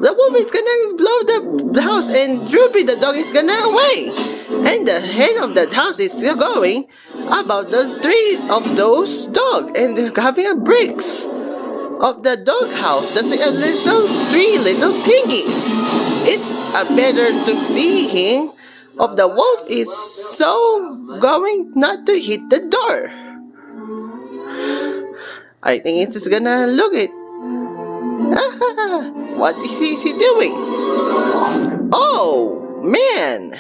the wolf is gonna blow the house, and Droopy the dog is gonna away. And the head of that house is still going about the three of those dogs and having a bricks of the dog house. That's like a three little piggies. It's a better to being of the wolf is so going not to hit the door. I think it's gonna look it. What is he doing? Oh man!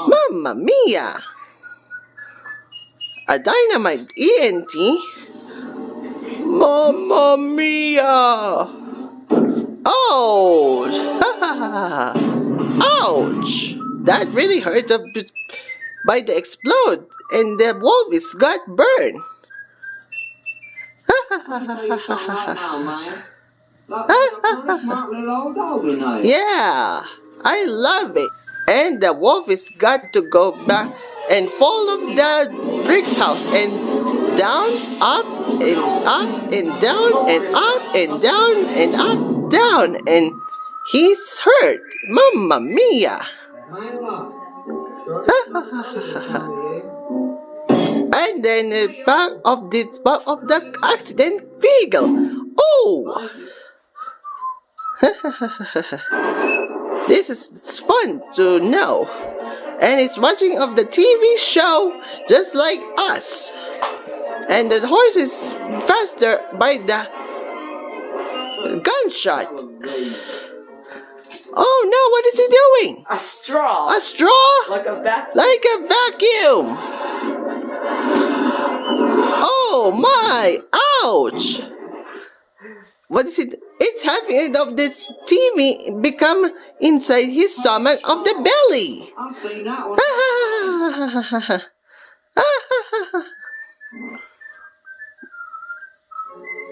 Mamma mia! A dynamite ENT? Mamma mia! Ouch! Ouch! That really hurt by the explode, and the wolf is got burned. Yeah, I love it. And the wolf is got to go back and fall off the bricks house and down, up and up and down and up and down and up, down, and he's hurt. Mamma mia! And then the back of the accident vehicle. Oh! This is fun to know. And it's watching of the TV show just like us. And the horse is faster by the gunshot. Oh no, what is he doing? A straw. A straw? Like a vacuum. Like a vacuum. Oh my! Ouch! What is it? It's having of this TV become inside his stomach of the belly. I've seen that one.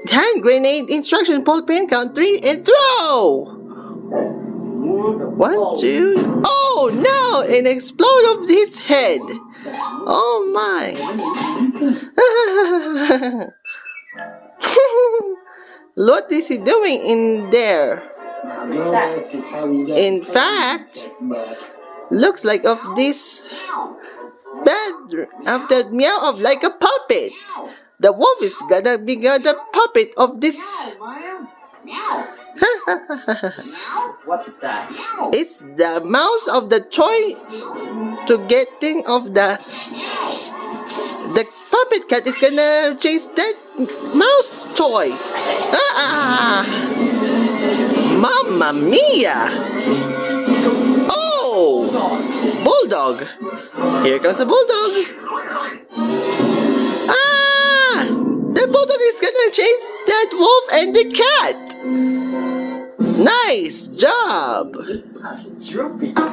Hand grenade instruction, pull pin, count 3 and throw! 1, 2. Oh no! An explode of his head. Oh my! What is he doing in there? In fact, looks like of this bed of the meow of like a puppet. The wolf is gonna be the puppet of this. What's that? It's the mouse of the toy to getting of the puppet cat is gonna chase that mouse toy. Mamma mia! Oh! Bulldog! Here comes the bulldog! The bulldog is gonna chase that wolf and the cat! Nice job!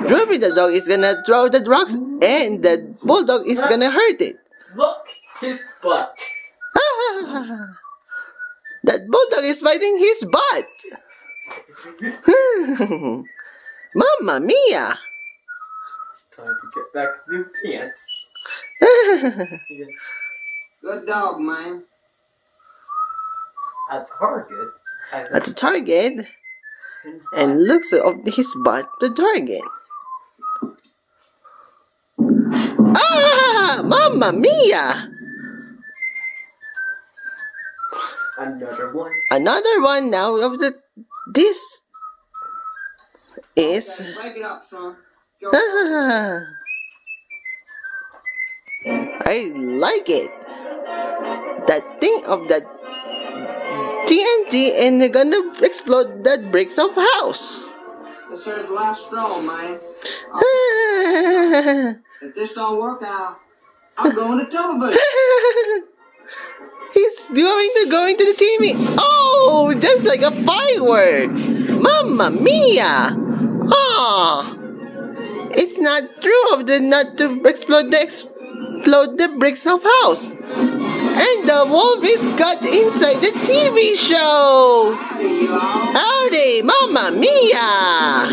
Droopy the dog is gonna throw the rocks and the bulldog is gonna hurt it. Look, his butt. That bulldog is fighting his butt. Mamma mia! Time to get back to new pants. Good dog, man. At Target. At the target, and looks of his butt to target. Mamma mia! Another one. Another one now of this is. Break it up, son. I like it. That thing of that TNT and they're gonna explode that bricks of house. This is the last straw, man. If this don't work out, I'm going to television. He's going to go into the TV. Oh, that's like a fireworks. Mamma mia! Ah, it's not true of the not to explode the bricks of house. And the wolf is got inside the TV show. Howdy, mamma mia!